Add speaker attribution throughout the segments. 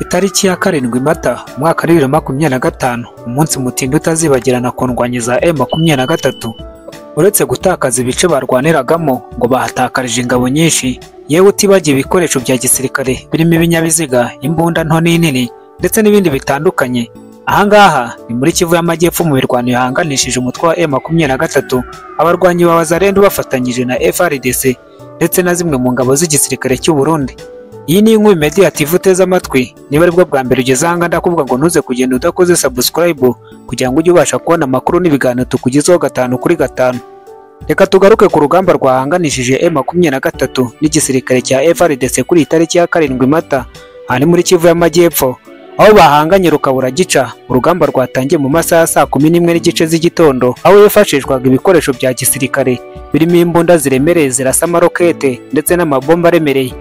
Speaker 1: Itariki ya 7 Mata umwaka 2025, umunsi mutindi utazibagirana ku ndwanyi za M23. Uretse gutakaza ibice barwaniragamo ngo bahatakarije ingabo nyinshi, yewe utibagiye ibikoresho bya gisirikare birimo ibinyabiziga, imbunda nto n'inini ndetse n'ibindi bitandukanye. Ahangaha ni muri Kivu y'Amajyepfo mu birwano yahanganishije umutwe wa M23, abarwanyi ba Wazalendo bafatanyije na FARDC ndetse na zimwe mu ngabo z'igisirikare cy'u Burundi. Iyi ni inkuru Media TV uteze amatwi. Niba aribwo bwa mbere ugeze aha ndakuvuga ngo ntuze kugenda udakoze subscribe kugira ngo ujye ubasha kubona amakuru n'ibiganiro tukugezaho 5 kuri 5. Reka tugaruke ku rugamba rwahanganishije M23 n'igisirikare cya FARDC kuri itariki ya 7 Mata aha ni muri Kivu y'Amajyepfo, aho bahanganye rukabura gica. Urugamba rwatangiye mu masaha ya saa 11 n'igice z'igitondo, aho yifashishwaga ibikoresho bya gisirikare birimo imbunda ziremereye zirasa amarokete ndetse n'amabomba aremereye.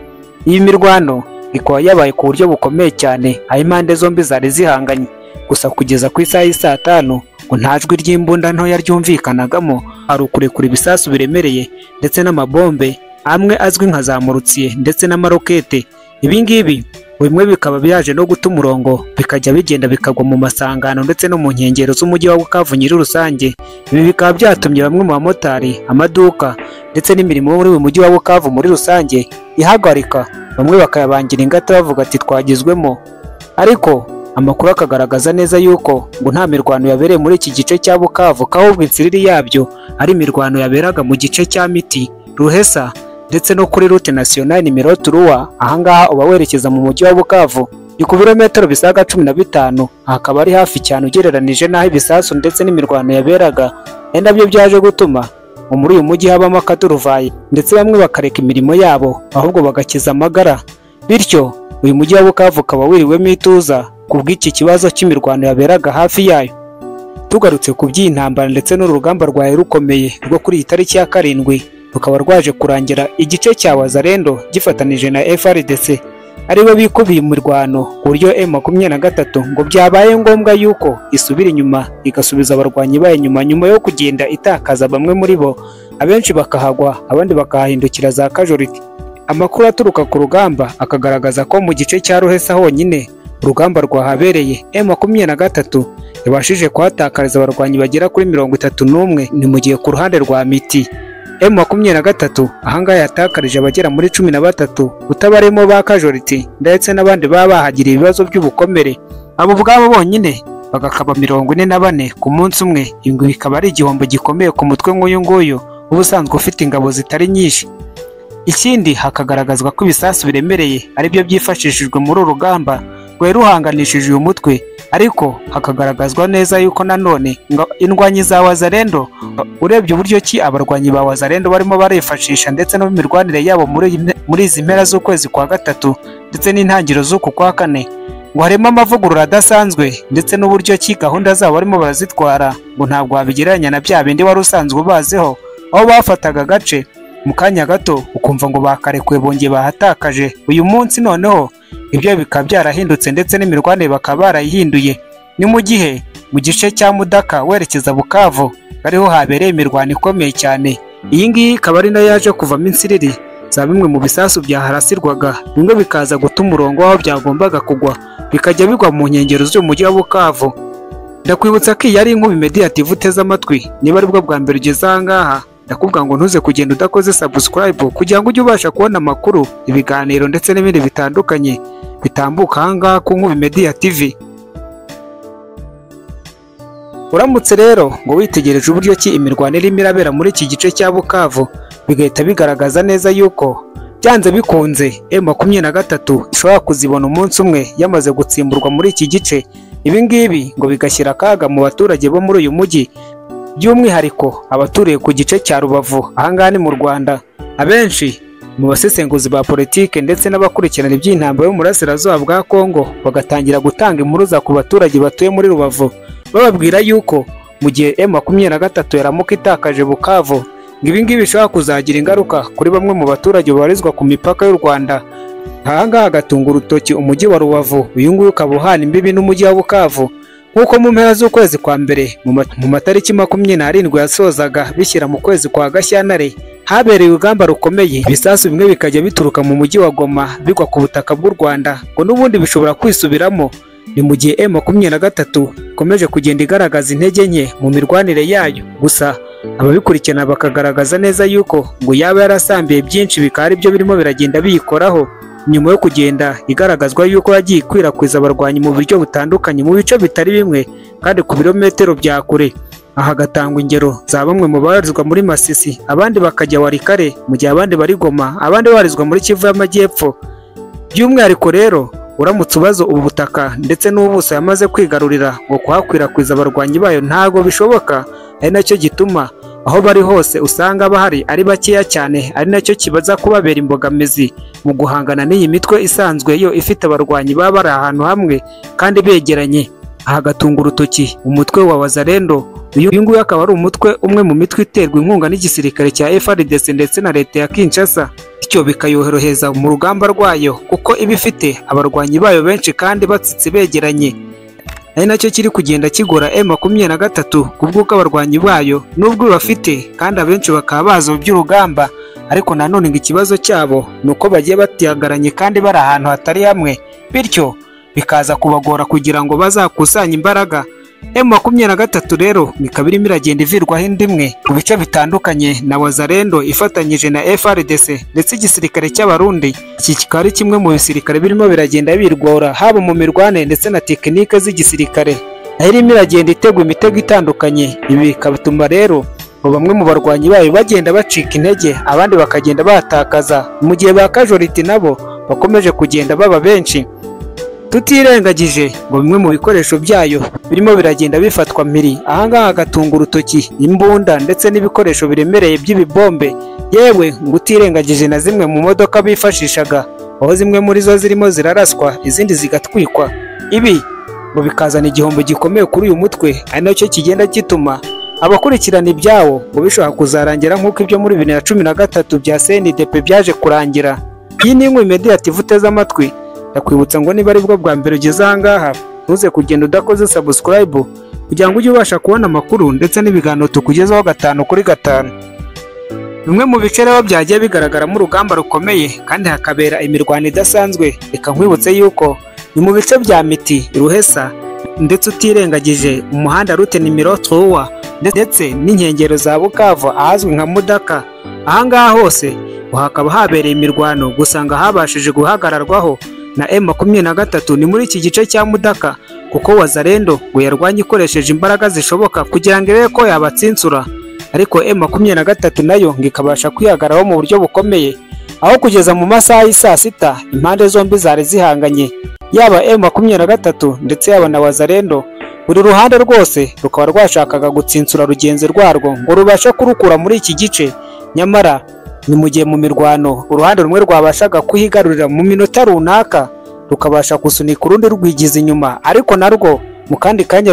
Speaker 1: Iyi mirwano ikaba yabaye ku buryo bukomeye cyane, aho impande zombi zari zihanganye. Gusa kugeza ku isaha y'isa 5 ngo nta jwi ry'imbunda ntoya ryumvikanagamo, hari ukurekura ibisasu biremereye ndetse n'amabombe amwe azwi nka za murutsiye ndetse n'amarokete. Ibi ngibi bimwe bikaba byaje no guta umurongo, bikajya bigenda bikagwa mu masangano ndetse no mu nkengero z'umujyi wa Bukavu nyiri rusange. Ibi bikaba byatumye bamwe mu bamotari, amaduka ndetse n'imirimo muri uyu mujyi wa Bukavu muri rusange ihagarika, bamwe bakayabangira ingata bavuga ati twagizwemo. Ariko amakuru akagaragaza neza yuko ngo nta mirwano yabereye muri iki gice cya Bukavu, ahubwo insiriri yabyo ari imirwano yaberaga mu gice cya Miti, Ruhesa ndetse no kuri route nationale nimero 3. Ahangaha uba werekeza mu mujyi wa Bukavu ni ku birometero bisaga 15, hakaba ari hafi cyane ugereranije n'aho ibisasu ndetse n'imirwano yaberaga. Nabyo byaje gutuma muri uyu mujyi habamo akaduruvayi ndetse bamwe bakareka imirimo yabo ahubwo bagakiza amagara, bityo uyu mujyi wa Bukavu ukaba wiriwemo ituza kubw'iki kibazo cy'imirwano yaberaga hafi yayo. Tugarutse ku by'intambara ndetse n'urugamba rwaye rukomeye rwo kuri itariki ya 7 rukaba rwaje kurangira igice cya Wazalendo gifatanije na FARDC aribo bikubiye imirwano ku buryo M23 ngo byabaye ngombwa yuko isubira inyuma igasubiza abarwanyi bayo nyuma yo kugenda itakaza bamwe muri bo, abenshi bakahagwa abandi bakahindukira za casualty. Amakuru aturuka ku rugamba akagaragaza ko mu gice cya Ruhesa honyine urugamba rwahabereye M23 yabashije kuhatakariza abarwanyi bagera kuri 31, ni mu gihe ku ruhande rwa Miti M23 ahangaha yatakarije abagera muri 13, utabaremo ba casualty ndetse n'abandi baba bahagiriye ibibazo by'ubukomere. Abo bwabo bonyine bagakaba 44 ku munsi umwe. Ingo bikaba ari igihombo gikomeye ku mutwe nk'uyu nguyu ubusanzwe ufite ingabo zitari nyinshi. Ikindi hakagaragazwa ko ibisasu biremereye ari byo byifashishijwe muri urugamba rwe ruhanganishije uyu mutwe, ariko hakagaragazwa neza yuko nanone indwanyi za Wazalendo, urebye uburyo ki abarwanyi ba Wazalendo barimo barifashisha ndetse no mirwanire yabo muri izi mpera z'ukwezi kwa 3 ndetse n'intangiro z'uku kwa 4, ngo harimo amavugurura adasanzwe ndetse n'uburyo ki gahunda zabo barimo barazitwara ngo ntabwo wabigereranya na bya bindi wari usanzwe baziho, aho bafataga agace mu kanya gato ukumva ngo bakarekuye bongeye bahatakaje. Uyu munsi noneho ibyo bikaba byarahindutse ndetse n'imirwanire bakaba barayihinduye. Ni mu gihe mu gice cya Mudaka werekeza Bukavu ariho habereye imirwano ikomeye cyane. Iyi ngiyi ikaba ari nayo yaje kuvamo insiriri za bimwe mu bisasu byaharasirwaga, bimwe bikaza guta umurongo aho byagombaga kugwa bikajya bigwa mu nkengero z'umujyi wa Bukavu. Ndakwibutsa ko iyi ari inkuru Media TV uteze amatwi. Niba aribwo bwa mbere ugeze aha ngaha ndakubwira ngo ntuze kugenda udakoze subscribe kugira ngo ujye ubasha kubona amakuru, ibiganiro ndetse n'ibindi bitandukanye bitambuka aha ngaha ku nkuru Media TV. Uramutse rero ngo witegereje uburyo ki imirwano irimo irabera muri iki gice cya Bukavu, bigahita bigaragaza neza yuko byanze bikunze M23 ishobora kuzibona umunsi umwe yamaze gutsimburwa muri iki gice. Ibi ngibi ngo bigashyira akaga mu baturage bo muri uyu mujyi, by'umwihariko abaturiye ku gice cya Rubavu ahangaha ni mu Rwanda. Abenshi mu basesenguzi ba politike ndetse n'abakurikirana iby'intambara yo mu burasirazuba bwa Kongo bagatangira gutanga impuruza ku baturage batuye muri Rubavu, bababwira yuko mu gihe M23 yaramuka itakaje Bukavu, ibi ngibi bishobora kuzagira ingaruka kuri bamwe mu baturage babarizwa ku mipaka y'u Rwanda. Ahangaha hagatunga urutoki umujyi wa Rubavu, uyu nguyu ukaba uhana imbibi n'umujyi wa Bukavu. Nkuko mu mpera z'ukwezi kwa mbere mu matariki 27 yasozaga bishyira mu kwezi kwa Gashyantare habereye urugamba rukomeye, ibisasu bimwe bikajya bituruka mu mujyi wa Goma bigwa ku butaka bw'u Rwanda ngo n'ubundi bishobora kwisubiramo. Ni mu gihe M23 ikomeje kugenda igaragaza intege nke mu mirwanire yayo, gusa ababikurikirana bakagaragaza neza yuko ngo yaba yarasambiye byinshi bikaba ari byo birimo biragenda biyikoraho nyuma yo kugenda igaragazwa yuko yagiye ikwirakwiza abarwanyi mu buryo butandukanye mu bice bitari bimwe kandi ku birometero bya kure. Aha gatangwa ingero za bamwe mu barizwa muri Masisi, abandi bakajya Warikare, mu gihe abandi bari Goma, abandi barizwa muri Kivu y'Amajyepfo. By'umwihariko rero uramutse ubazo ubu butaka ndetse n'ubuso yamaze kwigarurira ngo kuhakwirakwiza abarwanyi bayo ntago bishoboka, ari nacyo gituma aho bari hose usanga bahari ari bakeya cyane, ari nacyo kibaza kubabera imbogamizi mu guhangana n'iyi mitwe isanzwe yo ifite abarwanyi baba bari ahantu hamwe kandi begeranye. Aha gatunga urutoki umutwe wa Wazalendo. Uyu nguyu akaba ari umutwe umwe mu mitwe iterwa inkunga n'igisirikare cya FARDC ndetse na leta ya Kinshasa, bityo bikayorohereza mu rugamba rwayo kuko iba ifite abarwanyi bayo benshi kandi batsitse begeranye. Ari nacyo kiri kugenda kigora M23 kubw'uko abarwanyi bayo nubwo bafite kandi abenshi bakaba bazi by'urugamba, ariko nanone ngo ikibazo cyabo nuko bagiye batihagaranye kandi bari ahantu hatari hamwe, bityo bikaza kubagora kugira ngo bazakusanye imbaraga. M23 rero ikaba irimo iragenda ivirwaho indimwe mu bice bitandukanye na Wazalendo ifatanyije na FARDC ndetse igisirikare cy'Abarundi. Iki kikaba ari kimwe mu bisirikare birimo biragenda birwora haba mu mirwane ndetse na tekinike z'igisirikare, aho irimo iragenda itegwa imitego itandukanye. Ibi bikabituma rero ngo bamwe mu barwanyi bayo bagenda bacika intege, abandi bakagenda batakaza, mu gihe ba casualty nabo bakomeje kugenda baba benshi. Tutirengagije ngo bimwe mu bikoresho byayo birimo biragenda bifatwa mpiri. Ahangaha gatunga urutoki imbunda ndetse n'ibikoresho biremereye by'ibibombe, yewe ngo utirengagije na zimwe mu modoka bifashishaga, aho zimwe muri zo zirimo ziraraswa izindi zigatwikwa. Ibi ngo bikazana igihombo gikomeye kuri uyu mutwe, ari nacyo kigenda gituma abakurikirana ibyawo ngo bishobora kuzarangira nk'uko ibyo muri 2013 bya CNDP byaje kurangira. Iyi ni inkuru immediate uteze amatwi. Ndakwibutsa ngo niba ari bwo bwa mbere ugeze ahangaha ntuze kugenda udakoze subscribe kugira ngo ujye ubasha kubona amakuru ndetse n'ibiganiro tukugezaho 5 kuri 5. Bimwe mu bice rero byagiye bigaragaramo urugamba rukomeye kandi hakabera imirwano idasanzwe. Reka nkwibutse yuko ni mu bice bya Miti, Ruhesa ndetse utirengagije umuhanda rute nimero 3 ndetse n'inkengero za Bukavu ahazwi nka Mudaka. Ahangaha hose hakaba habereye imirwano, gusanga habashije guhagararwaho na M23 ni muri iki gice cya Mudaka, kuko Wazalendo ngo yarwanye ikoresheje imbaraga zishoboka kugira ngo irebe ko yabatsinsura, ariko M23 nayo ngo ikabasha kwihagaraho mu buryo bukomeye, aho kugeza mu masaha y'isa sita impande zombi zari zihanganye, yaba M23 ndetse yaba na Wazalendo. Buri ruhande rwose rukaba rwashakaga gutsinsura rugenzi rwarwo ngo rubashe kurukura muri iki gice. Nyamara ni mu gihe mu mirwano uruhande rumwe rwabashaga kuhigarurira mu minota runaka rukabasha gusunika urundi rwigiza inyuma, ariko narwo mu kandi kanya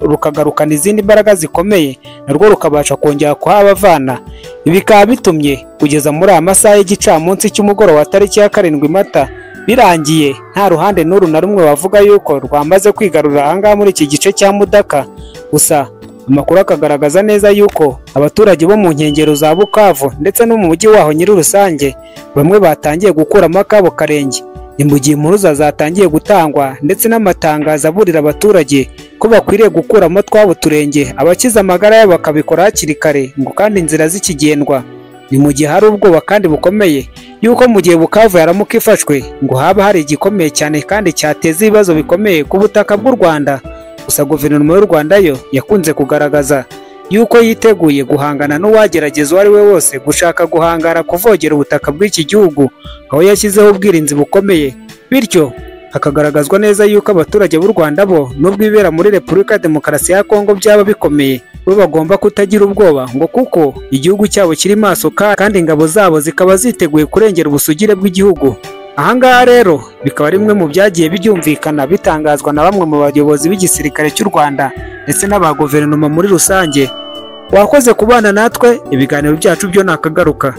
Speaker 1: rukagarukana izindi mbaraga zikomeye, narwo rukabasha kongera kuhabavana. Ibi bikaba bitumye kugeza muri aya masaha y'igicamunsi cy'umugoroba wa tariki ya 7 Mata birangiye nta ruhande n'uru na rumwe bavuga yuko rwamaze kwigarurira ahangaha muri iki gice cya Mudaka. Gusa amakuru akagaragaza neza yuko abaturage bo mu nkengero za Bukavu ndetse no mu mujyi waho nyiri rusange bamwe batangiye gukuramo akabo karenge. Ni mu gihe impuruza zatangiye gutangwa ndetse n'amatangazo aburira abaturage ko bakwiriye gukuramo twabo turenge, abakiza amagara yabo bakabikora hakiri kare ngo kandi inzira zikigendwa. Ni mu gihe hari ubwoba kandi bukomeye yuko mu gihe Bukavu yaramuka ifashwe ngo haba hari igikomeye cyane kandi cyateza ibibazo bikomeye ku butaka bw'u Rwanda. Gusa guverinoma y'u Rwanda yo yakunze kugaragaza yuko yiteguye guhangana n'uwagerageza uwo ari we wose gushaka guhangara kuvogera ubutaka bw'iki gihugu, aho yashyizeho ubwirinzi bukomeye. Bityo hakagaragazwa neza yuko abaturage b'u Rwanda bo nubwo ibera muri Repubulika Demokarasi ya Kongo byaba bikomeye, bo bagomba kutagira ubwoba ngo kuko igihugu cyabo kiri maso kandi ingabo zabo zikaba ziteguye kurengera ubusugire bw'igihugu. Ahangaha rero bikaba rimwe mu byagiye byumvikana bitangazwa na bamwe mu bayobozi b'igisirikare cy'u Rwanda ndetse n'aba guverinoma muri rusange. Wakoze kubana natwe, ibiganiro byacu byo nakagaruka.